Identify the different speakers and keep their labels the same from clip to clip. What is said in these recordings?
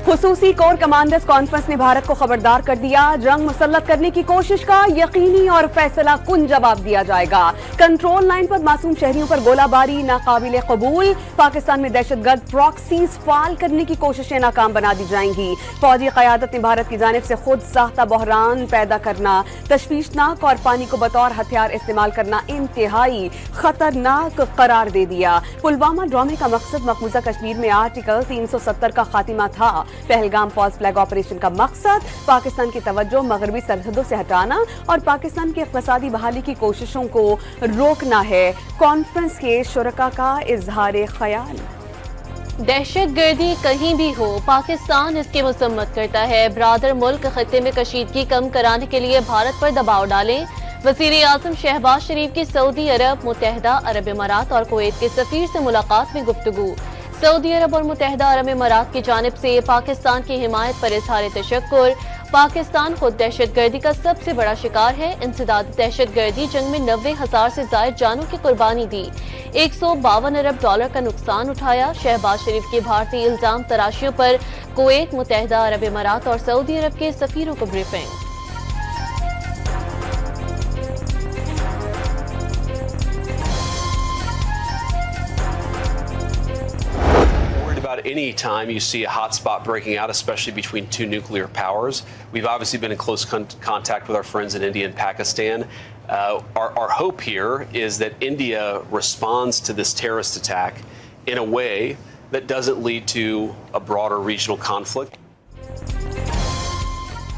Speaker 1: خصوصی corps commanders conference نے بھارت کو خبردار کر دیا، جنگ مسلط کرنے کی کوشش کا یقینی اور فیصلہ کن جواب دیا جائے گا۔ کنٹرول لائن پر معصوم شہریوں پر گولہ باری ناقابل قبول، پاکستان میں دہشت گرد پراکسیز فعال کرنے کی کوششیں ناکام بنا دی جائیں گی۔ فوجی قیادت نے بھارت کی جانب سے خود ساختہ بحران پیدا کرنا، تشویشناک اور پانی کو بطور ہتھیار استعمال کرنا انتہائی خطرناک قرار دے دیا۔ پلوامہ ڈرامے کا مقصد مقبوضہ کشمیر میں آرٹیکل 370 کا خاتمہ تھا۔ پہلگام فالس فلیگ آپریشن کا مقصد پاکستان کی توجہ مغربی سرحدوں سے ہٹانا اور پاکستان کی اقتصادی بحالی کی کوششوں کو روکنا ہے۔ کانفرنس کے شرکاء کا اظہار خیال۔
Speaker 2: دہشت گردی کہیں بھی ہو، پاکستان اس کی مذمت کرتا ہے۔ برادر ملک خطے میں کشیدگی کم کرانے کے لیے بھارت پر دباؤ ڈالیں۔ وزیر اعظم شہباز شریف کی سعودی عرب، متحدہ عرب امارات اور کویت کے سفیر سے ملاقات میں گفتگو۔ سعودی عرب اور متحدہ عرب امارات کی جانب سے پاکستان کی حمایت پر اظہار تشکر۔ پاکستان خود دہشت گردی کا سب سے بڑا شکار ہے۔ انسداد دہشت گردی جنگ میں 90,000 سے زائد جانوں کی قربانی دی، 152 ارب ڈالر کا نقصان اٹھایا۔ شہباز شریف کی بھارتی الزام تراشیوں پر کویت، متحدہ عرب امارات اور سعودی عرب کے سفیروں کو briefing.
Speaker 3: Any time you see a hotspot breaking out, especially between two nuclear powers. We've obviously been in close contact with our friends in India and Pakistan. Our hope here is that India responds to this terrorist attack in a way that doesn't lead to a broader regional conflict.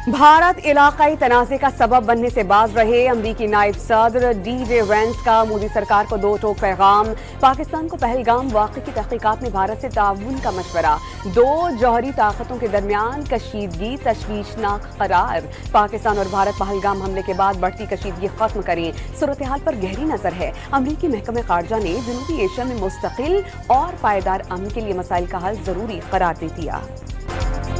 Speaker 1: Bharat علاقائی تنازع کا سبب بننے سے باز رہے، امریکی نائب صدر ڈی جے وینس کا مودی سرکار کو دو ٹوک پیغام۔ پاکستان کو پہلگام واقعے کی تحقیقات میں بھارت سے تعاون کا مشورہ، دو جوہری طاقتوں کے درمیان کشیدگی تشویشناک قرار۔ پاکستان اور بھارت پہلگام حملے کے بعد بڑھتی کشیدگی ختم کریں، صورتحال پر گہری نظر ہے۔ امریکی محکمہ خارجہ نے جنوبی ایشیا میں مستقل اور پائیدار امن کے لیے مسائل کا حل ضروری قرار دے دیا۔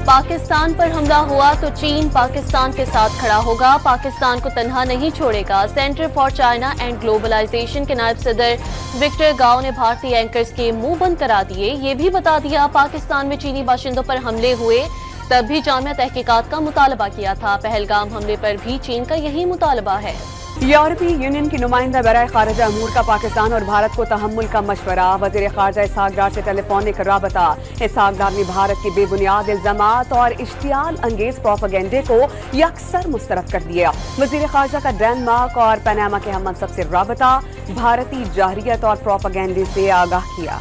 Speaker 2: پاکستان پر حملہ ہوا تو چین پاکستان کے ساتھ کھڑا ہوگا، پاکستان کو تنہا نہیں چھوڑے گا۔ Centre for China and globalisation کے نائب صدر وکٹر گاؤ نے بھارتی اینکرز کے منہ بند کرا دیے۔ یہ بھی بتا دیا پاکستان میں چینی باشندوں پر حملے ہوئے تب بھی جامع تحقیقات کا مطالبہ کیا تھا، پہلگام حملے پر بھی چین کا یہی مطالبہ ہے۔
Speaker 1: یورپی یونین کی نمائندہ برائے خارجہ امور کا پاکستان اور بھارت کو تحمل کا مشورہ، وزیر خارجہ اسحاق ڈار سے ٹیلی فونک رابطہ۔ اسحاق ڈار نے بھارت کے بے بنیاد الزامات اور اشتعال انگیز پروپیگنڈے کو یکسر مسترد کر دیا۔ وزیر خارجہ کا ڈنمارک اور پاناما کے ہم منصب سے رابطہ، بھارتی جارحیت اور پروپیگنڈے سے آگاہ کیا۔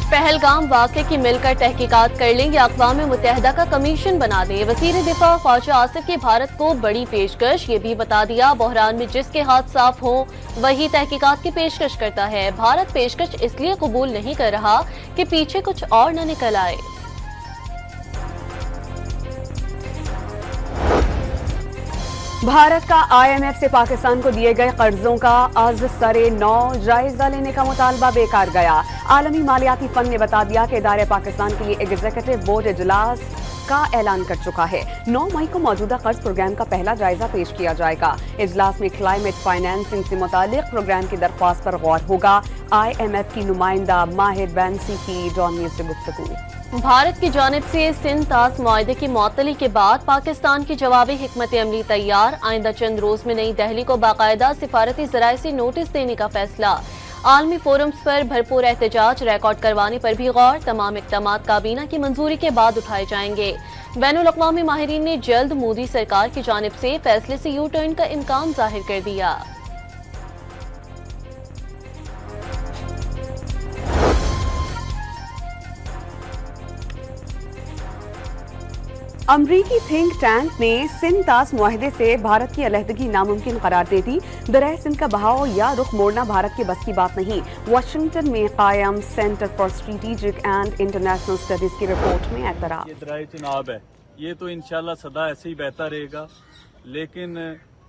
Speaker 2: پہلگام واقعے کی مل کر تحقیقات کر لیں یا اقوام متحدہ کا کمیشن بنا دے، وزیر دفاع خواجہ آصف کی بھارت کو بڑی پیشکش۔ یہ بھی بتا دیا بحران میں جس کے ہاتھ صاف ہوں وہی تحقیقات کی پیشکش کرتا ہے۔ بھارت پیشکش اس لیے قبول نہیں کر رہا کہ پیچھے کچھ اور نہ نکل آئے۔
Speaker 1: بھارت کا آئی ایم ایف سے پاکستان کو دیے گئے قرضوں کا از سر نو جائزہ لینے کا مطالبہ بیکار گیا۔ عالمی مالیاتی فنڈ نے بتا دیا کہ ادارہ پاکستان کے لیے ایگزیکٹو بورڈ اجلاس کا اعلان کر چکا ہے۔ 9 مئی کو موجودہ قرض پروگرام کا پہلا جائزہ پیش کیا جائے گا۔ اجلاس میں کلائمیٹ فائنینسنگ سے متعلق پروگرام کی درخواست پر غور ہوگا۔ آئی ایم ایف کی نمائندہ ماہر بینسی کی ڈان نیوز سے گفتگو۔
Speaker 2: بھارت کی جانب سے سندھ طاس معاہدے کی معطلی کے بعد پاکستان کی جوابی حکمت عملی تیار، آئندہ چند روز میں نئی دہلی کو باقاعدہ سفارتی ذرائع سے نوٹس دینے کا فیصلہ۔ عالمی فورمز پر بھرپور احتجاج ریکارڈ کروانے پر بھی غور، تمام اقدامات کابینہ کی منظوری کے بعد اٹھائے جائیں گے۔ بین الاقوامی ماہرین نے جلد مودی سرکار کی جانب سے فیصلے سے یو ٹرن کا امکان ظاہر کر دیا۔
Speaker 1: امریکی تھنک ٹینک نے سندھ طاس معاہدے سے بھارت کی علیحدگی ناممکن قرار دے دی۔ دریائے سندھ کا بہاؤ یا رخ موڑنا بھارت کے بس کی بات نہیں، واشنگٹن میں قائم centre for strategic and international studies کی رپورٹ میں اعتراف۔
Speaker 4: یہ دریائے چناب ہے، یہ تو انشاءاللہ سدا ایسے ہی بہتا رہے گا، لیکن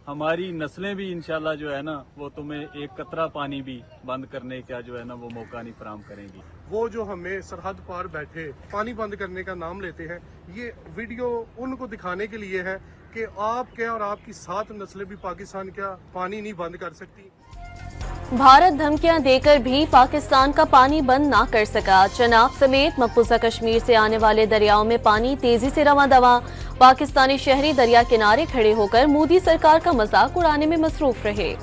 Speaker 4: ہماری نسلیں بھی انشاءاللہ جو ہے نا وہ تمہیں ایک قطرہ پانی بھی بند کرنے کا جو ہے نا وہ موقع نہیں فراہم کریں گی۔
Speaker 5: وہ جو ہمیں سرحد پار بیٹھے پانی بند کرنے کا نام لیتے ہیں، یہ ویڈیو ان کو دکھانے کے لیے ہے کہ آپ کیا اور آپ کی 7 نسلیں بھی پاکستان کا پانی نہیں بند کر سکتی۔
Speaker 2: भारत धमकियां देकर भी पाकिस्तान का पानी बंद ना कर सका। चनाब समेत मकबूजा कश्मीर से आने वाले दरियाओं में पानी तेजी से रवां दवा। पाकिस्तानी शहरी दरिया किनारे खड़े होकर मोदी सरकार का मजाक उड़ाने में मसरूफ रहे।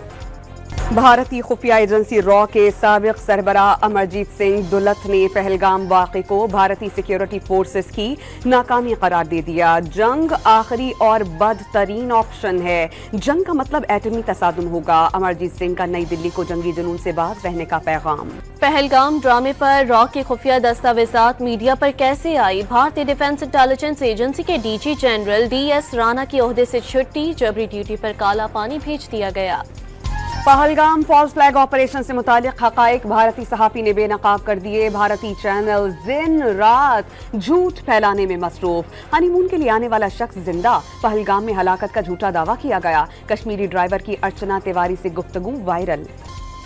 Speaker 1: भारतीय खुफिया एजेंसी रॉ के साबिक सरबराह अमरजीत सिंह दुलत ने पहलगाम वाक़े को भारतीय सिक्योरिटी फोर्सेस की नाकामी करार दे दिया। जंग आखिरी और बदतरीन ऑप्शन है। जंग का मतलब एटमी तसादुम होगा। अमरजीत सिंह का नई दिल्ली को जंगी जुनून से बाज रहने का पैगाम।
Speaker 2: पहलगाम ड्रामे पर रॉ की खुफिया दस्तावेजात मीडिया पर कैसे आई? भारतीय डिफेंस इंटेलिजेंस एजेंसी के डीजी जनरल DS राणा की ओहदे से छुट्टी, जबरी ड्यूटी पर काला पानी भेज दिया गया।
Speaker 1: पहलगाम फॉल्स फ्लैग ऑपरेशन से मुतालिक हकाइक भारतीय सहाफी ने बेनकाब कर दिए। भारतीय चैनल दिन रात झूठ फैलाने में मसरूफ। हनीमून के लिए आने वाला शख्स जिंदा, पहलगाम में हलाकत का झूठा दावा किया गया। कश्मीरी ड्राइवर की अर्चना तिवारी से गुफ्तगू वायरल।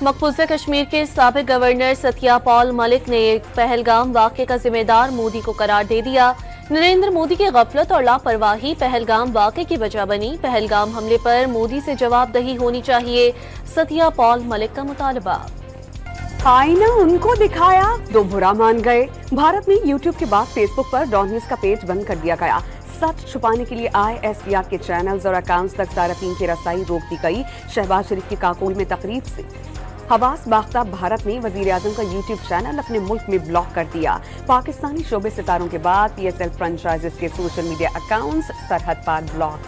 Speaker 2: मकबूजा कश्मीर के साबिक गवर्नर सत्यपाल मलिक ने पहलगाम वाक़े का जिम्मेदार मोदी को करार दे दिया। नरेंद्र मोदी की गफलत और लापरवाही पहलगाम वाक़े की वजह बनी। पहलगाम हमले पर मोदी से जवाबदही होनी चाहिए, सत्यपाल मलिक का मुतालबा।
Speaker 1: आईना उनको दिखाया तो बुरा मान गए। भारत में यूट्यूब के बाद फेसबुक पर डॉन न्यूज का पेज बंद कर दिया गया। सच छुपाने के लिए ISPR के चैनल्स और अकाउंट्स तक सार्फिन की रसाई रोक दी गई। शहबाज शरीफ की काकोल में तकरीब से हवास बाख्ता भारत ने वजीर आजम का यूट्यूब चैनल अपने मुल्क में ब्लॉक कर दिया। पाकिस्तानी शोबे सितारों के बाद PSL फ्रेंचाइजेस के सोशल मीडिया अकाउंट्स सरहद पार ब्लॉक।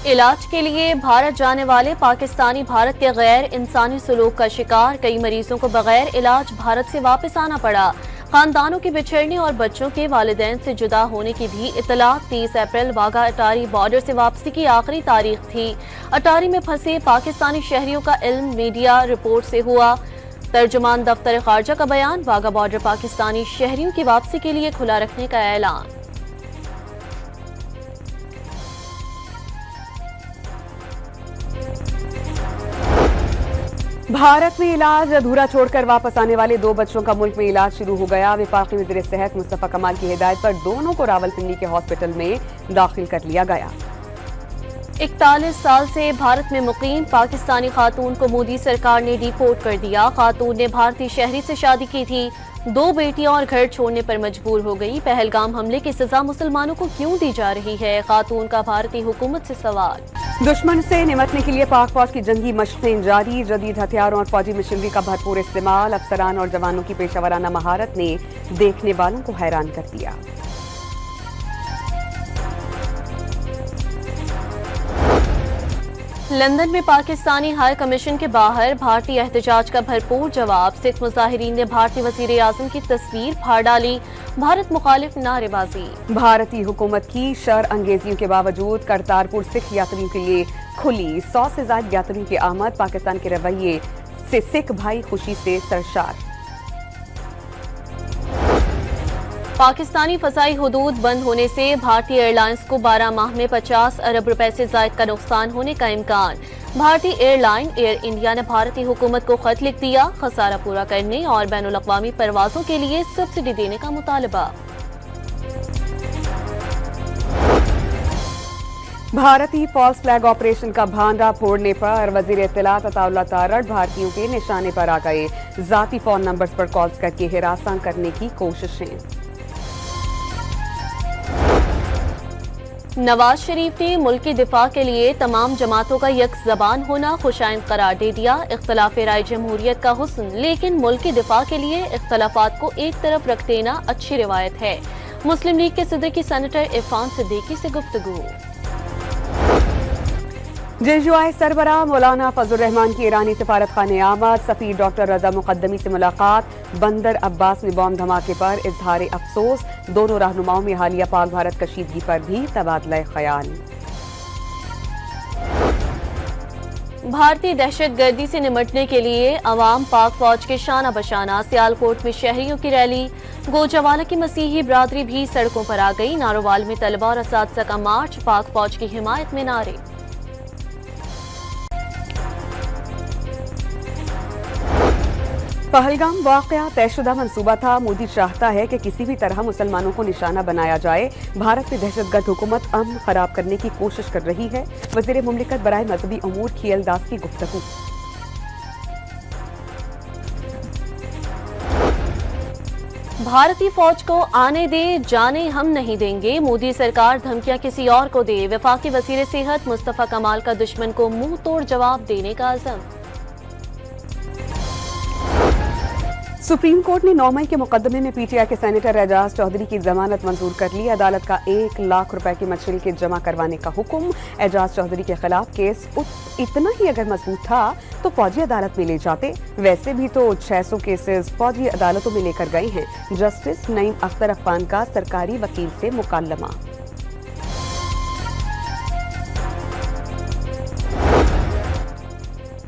Speaker 2: इलाज के लिए भारत जाने वाले पाकिस्तानी भारत के गैर इंसानी सलूक का शिकार। कई मरीजों को बगैर इलाज भारत से वापस आना पड़ा। खानदानों के बिछड़ने और बच्चों के वालिदैन से जुदा होने की भी इतला। 30 अप्रैल वाघा अटारी बॉर्डर से वापसी की आखिरी तारीख थी। अटारी में फंसे पाकिस्तानी शहरियों का इल्म मीडिया रिपोर्ट से हुआ। तर्जुमान दफ्तर खारजा का बयान, वाघा बॉर्डर पाकिस्तानी शहरियों की वापसी के लिए खुला रखने का ऐलान।
Speaker 1: भारत में इलाज अधूरा छोड़कर वापस आने वाले 2 बच्चों का मुल्क में इलाज शुरू हो गया। वफाकी वज़ीर सेहत मुस्तफा कमाल की हिदायत पर दोनों को रावलपिंडी के हॉस्पिटल में दाखिल कर लिया गया।
Speaker 2: 41 साल से भारत में मुकीम पाकिस्तानी खातून को मोदी सरकार ने डिपोर्ट कर दिया। खातून ने भारतीय शहरी से शादी की थी, 2 बेटियां और घर छोड़ने पर मजबूर हो गई। पहलगाम हमले की सजा मुसलमानों को क्यों दी जा रही है? खातून का भारतीय हुकूमत से सवाल।
Speaker 1: दुश्मन से निमटने के लिए पाक फौज की जंगी मशक़ें जारी। जदीद हथियारों और फौजी मशीनरी का भरपूर इस्तेमाल। अफसरान और जवानों की पेशावराना महारत ने देखने वालों को हैरान कर दिया।
Speaker 2: लंदन में पाकिस्तानी हाई कमीशन के बाहर भारतीय एहतजाज का भरपूर जवाब। सिख मुजाहिरीन ने भारतीय वजीर आजम की तस्वीर फाड़ डाली। भारत मुखालिफ नारेबाजी।
Speaker 1: भारतीय हुकूमत की शर अंगेजियों के बावजूद करतारपुर सिख यात्रियों के लिए खुली। 100 से ज्यादा यात्रियों की आमद। पाकिस्तान के रवैये से सिख भाई खुशी से सरशार।
Speaker 2: पाकिस्तानी फजाई हुदूद बंद होने से भारतीय एयरलाइंस को 12 माह में 50 अरब रुपए से ज्यादा का नुकसान होने का इम्कान। भारतीय एयरलाइन एयर इंडिया ने भारतीय हुकूमत को खत लिख दिया। खसारा पूरा करने और बैनुल अक़वामी परवाजों के लिए सब्सिडी देने का मुतालबा।
Speaker 1: भारतीय फॉल्स फ्लैग ऑपरेशन का भांडा फोड़ने पर वजीर इत्तलात अताउल्लाह तारड़ भारतीयों के निशाने पर आ गए। जाती फोन नंबर्स पर कॉल्स करके हिरासत करने की कोशिशें।
Speaker 2: नवाज शरीफ ने मुल्क की दिफा के लिए तमाम जमातों का यक ज़बान होना खुशाइंद करार दे दिया। इख्तलाफ राय जमहूरियत का हुस्न, लेकिन मुल्क की दिफा के लिए इख्तलाफात को एक तरफ रख देना अच्छी रिवायत है। मुस्लिम लीग के सदर की सेनेटर इरफान सिद्दीकी से गुफ्तगू।
Speaker 1: JUI सरबराह मौलाना फजल रहमान की ईरानी सफारत खाने आमद। सफीर डॉक्टर रजा मुकद्दमी से मुलाकात। बंदर अब्बास में बॉम्ब धमाके पर इजहार अफसोस। दोनों रहनुमाओं में हालिया पाक भारत कशीदगी पर भी तबादला ख्याल।
Speaker 2: भारतीय दहशतगर्दी से निमटने के लिए अवाम पाक फौज के शाना बशाना। सियालकोट में शहरियों की रैली। गोजावाला की मसीही बरादरी भी सड़कों पर आ गई। नारोवाल में तलबा और असातिज़ा का मार्च। पाक फौज की हिमायत में नारे।
Speaker 1: पहलगाम वाकया तयशुदा मंसूबा था। मोदी चाहता है कि किसी भी तरह मुसलमानों को निशाना बनाया जाए। भारत में दहशतगर्द हुकूमत अमन खराब करने की कोशिश कर रही है। वज़ीर मुमलिकत बराए मजहबी अमूर खियल दास की गुफ्तगू।
Speaker 2: भारतीय फौज को आने दे, जाने हम नहीं देंगे। मोदी सरकार धमकियां किसी और को दे। वफाकी वज़ीर सेहत मुस्तफा कमाल का दुश्मन को मुंह तोड़ जवाब देने का अज़म।
Speaker 1: सुप्रीम कोर्ट ने 9 मई के मुकदमे में पीटीआई के सेनेटर एजाज चौधरी की जमानत मंजूर कर ली। अदालत का 1 लाख रुपए की मशरिल जमा करवाने का हुक्म। एजाज चौधरी के खिलाफ केस इतना ही अगर मजबूत था तो फौजी अदालत में ले जाते। वैसे भी तो 600 केसेस फौजी अदालतों में लेकर गए हैं। जस्टिस नईम अख्तर अफगान का सरकारी वकील से मुकालमा।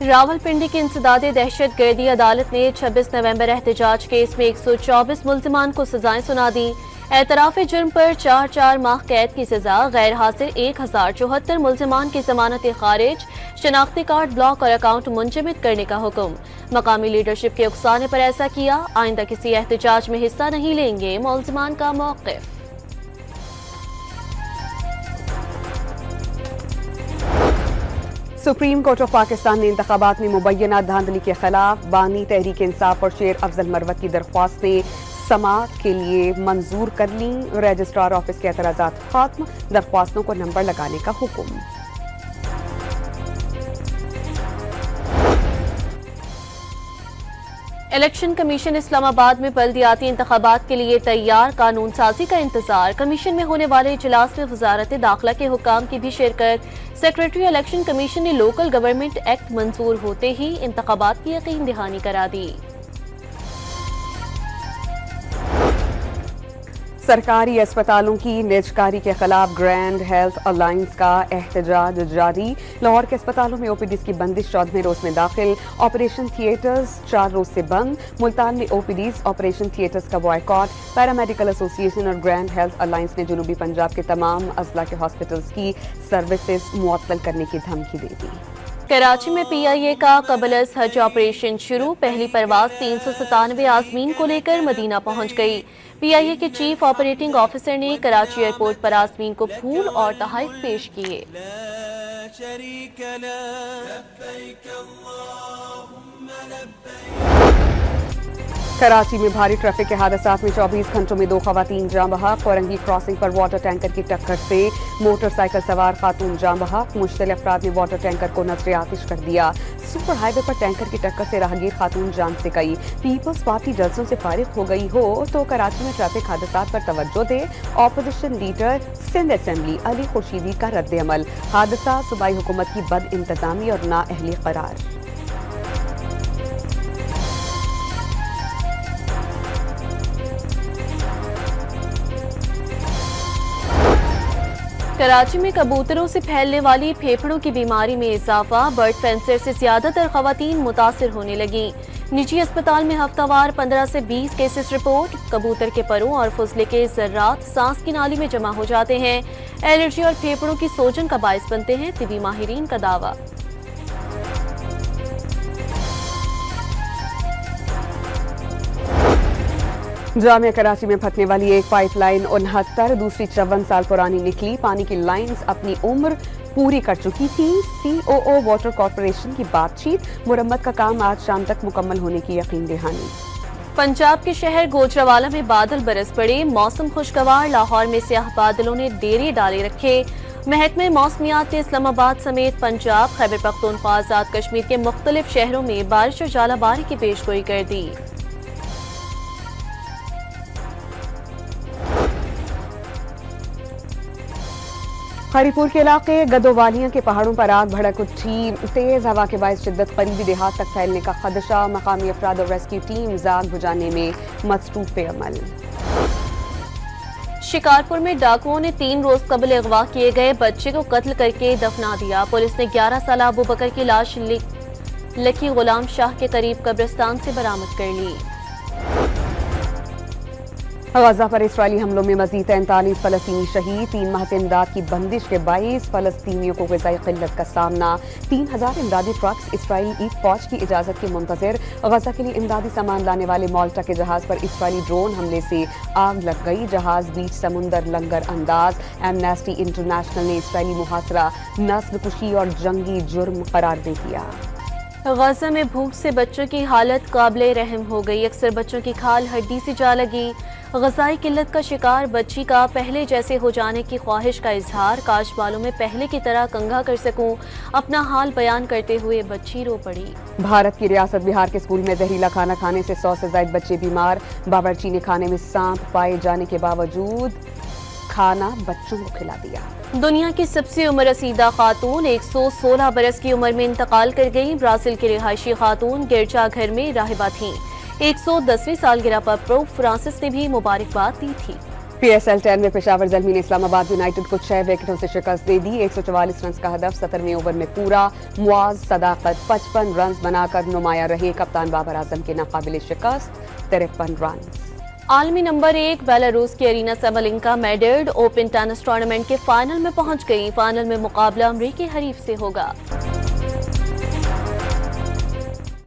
Speaker 2: रावलपिंडी की इंसदादे दहशत गर्दी अदालत ने 26 नवंबर एहतजाज केस में 124 मुल्जिमान को सजाएं सुना दी। एतराफ जुर्म पर 4 माह कैद की सजा, गैर हाजिर 1074 मुल्जिमान की जमानत खारिज, शनाख्ती कार्ड ब्लॉक और अकाउंट मुंजमद करने का हुक्म। मकामी लीडरशिप के उकसाने पर ऐसा किया। आइंदा किसी एहतजाज में हिस्सा नहीं लेंगे, मुल्जिमान का मौक़िफ़।
Speaker 1: सुप्रीम कोर्ट ऑफ पाकिस्तान ने इंतखाबात में मुबैना धांधली के खिलाफ बानी तहरीक इंसाफ और शेर अफजल मरवत की दरख्वास्तें समाअत के लिए मंजूर कर ली। रजिस्ट्रार ऑफिस के एतराज़ात खत्म, दरख्वास्तों को नंबर लगाने का हुक्म।
Speaker 2: इलेक्शन कमीशन इस्लामाबाद में बल्दियाती इंतखाबात के लिए तैयार, कानून साजी का इंतजार। कमीशन में होने वाले इजलास में वजारत दाखिला के हुक्काम की भी शिरकत। सेक्रेटरी इलेक्शन कमीशन ने लोकल गवर्नमेंट एक्ट मंजूर होते ही इंतखाबात की यकीन दहानी करा दी।
Speaker 1: सरकारी अस्पतालों की निजकारी के खिलाफ ग्रैंड हेल्थ अलायंस का एहतजाज जारी। लाहौर के अस्पतालों में ओपीडीज की बंदिश 14वें रोज में दाखिल। ऑपरेशन थिएटर्स 4 रोज से बंद। मुल्तान में ओपीडीज, ऑपरेशन थिएटर्स का बॉयकॉट। पैरामेडिकल एसोसिएशन और ग्रैंड हेल्थ अलायंस ने जनूबी पंजाब के तमाम अजला के हॉस्पिटल्स की सर्विसेज मुअत्तल करने की धमकी दे दी।
Speaker 2: कराची में पीआईए का कबल हज ऑपरेशन शुरू। पहली परवाज 397 आज़मीन को लेकर मदीना पहुंच गई। पीआईए के चीफ ऑपरेटिंग ऑफिसर ने कराची एयरपोर्ट पर आज़मीन को फूल और तोहफे पेश किए।
Speaker 1: कराची में भारी ट्रैफिक के हादसात में 24 घंटों में 2 खवातीन जाँ बहक। कोरंगी क्रॉसिंग पर वाटर टैंकर की टक्कर से मोटरसाइकिल सवार खातून जाँ बहक। मुश्तल अफराद ने वाटर टैंकर को नजर आतिश कर दिया। सुपर हाईवे पर टैंकर की टक्कर से राहगीर खातून जान से गई। पीपल्स पार्टी जलसों से फारिग हो गई हो तो कराची में ट्रैफिक हादसात पर तवज्जो दे। Opposition leader Sindh assembly Ali Khurshidi का रद्द अमल। हादसा सूबाई हुकूमत की बद इंतजामी और नाअहली करार।
Speaker 2: कराची में कबूतरों से फैलने वाली फेफड़ों की बीमारी में इजाफा। बर्ड कैंसर से ज्यादातर खवातीन मुतासिर होने लगी। निजी अस्पताल में हफ्तावार 15 से 20 केसेस रिपोर्ट। कबूतर के परों और फुजले के जर्रात सांस की नाली में जमा हो जाते हैं। एलर्जी और फेफड़ों की सोजन का बायस बनते हैं, तिबी माहिरीन का दावा।
Speaker 1: जामिया कराची में फटने वाली एक पाइपलाइन 69, दूसरी 54 साल पुरानी निकली। पानी की लाइंस अपनी उम्र पूरी कर चुकी थी। सीओओ वाटर कॉर्पोरेशन की बातचीत। मुरम्मत का काम आज शाम तक मुकम्मल होने की यकीन दहानी।
Speaker 2: पंजाब के शहर गोजरावाला में बादल बरस पड़े। मौसम खुशगवार। लाहौर में स्याह बादलों ने डेरे डाले रखे। महकमे मौसमियात ने इस्लामाबाद समेत पंजाब, खैबर पख्तूनख्वा, आजाद कश्मीर के मुख्तलिफ शहरों में बारिश और जालाबारी की पेशगोई कर दी।
Speaker 1: हरीपुर के इलाके गदोवालिया के पहाड़ों पर आग भड़क उठी। तेज हवा के बायस शिद्दत करीबी देहात तक फैलने का खदशा। मकामी अफराद और रेस्क्यू टीम्स आग बुझाने में मसरूफ अमल।
Speaker 2: शिकारपुर में डाकुओं ने 3 रोज कबल अगवा किए गए बच्चे को कत्ल करके दफना दिया। पुलिस ने 11 साल अबू बकर की लाश लकी गुलाम शाह के करीब कब्रिस्तान से बरामद कर ली।
Speaker 1: गजा पर इसराइली हमलों में मजीद 43 फलस्तीनी शहीद। 3 माह से इमदाद की बंदिश के बाईस फलस्तीनियों को ग़िज़ाई क़िल्लत का सामना। 3000 इमदादी ट्रक्स इसराइली फौज की इजाज़त के मुंतज़िर। गजा के लिए इमदादी सामान लाने वाले माल्टा के जहाज़ पर इसराइली ड्रोन हमले से आग लग गई। जहाज़ बीच समुंदर लंगर अंदाज। एमनेस्टी इंटरनेशनल ने इसराइली मुहासरा नस्ल कुशी और जंगी जुर्म करार दे दिया।
Speaker 2: गजा में भूख से बच्चों की हालत काबिले रहम हो गई। अक्सर बच्चों की खाल हड्डी से जा लगी। ग़िज़ाई किल्लत का शिकार बच्ची का पहले जैसे हो जाने की ख्वाहिश का इजहार। काश बालों में पहले की तरह कंघा कर सकूं, अपना हाल बयान करते हुए बच्ची रो पड़ी।
Speaker 1: भारत की रियासत बिहार के स्कूल में जहरीला खाना खाने से 100 से ज्यादा बच्चे बीमार। बावर्ची ने खाने में सांप पाए जाने के बावजूद खाना बच्चों को खिला दिया।
Speaker 2: दुनिया की सबसे उम्र रसीदा खातून 116 बरस की उम्र में इंतकाल कर गई। ब्राजील की रिहायशी खातून गिरजा घर में राहिबा थीं। 110वीं सालगिरह पर पोप फ्रांसिस ने भी मुबारकबाद दी थी।
Speaker 1: PSL 10 में पेशावर ज़ल्मी ने इस्लामाबाद यूनाइटेड को 6 विकेटों से शिकस्त दे दी। 144 रन का हदफ 17वें ओवर में पूरा। मुआज सदाकत 55 रन बनाकर नुमाया रहे। कप्तान बाबर आजम के नाकाबिले शिकस्त 53 रन।
Speaker 2: आलमी नंबर 1 बेलारूस की Aryna Sabalenka Madrid Open tennis tournament के फाइनल में पहुंच गई। फाइनल में मुकाबला अमरीकी हरीफ से होगा।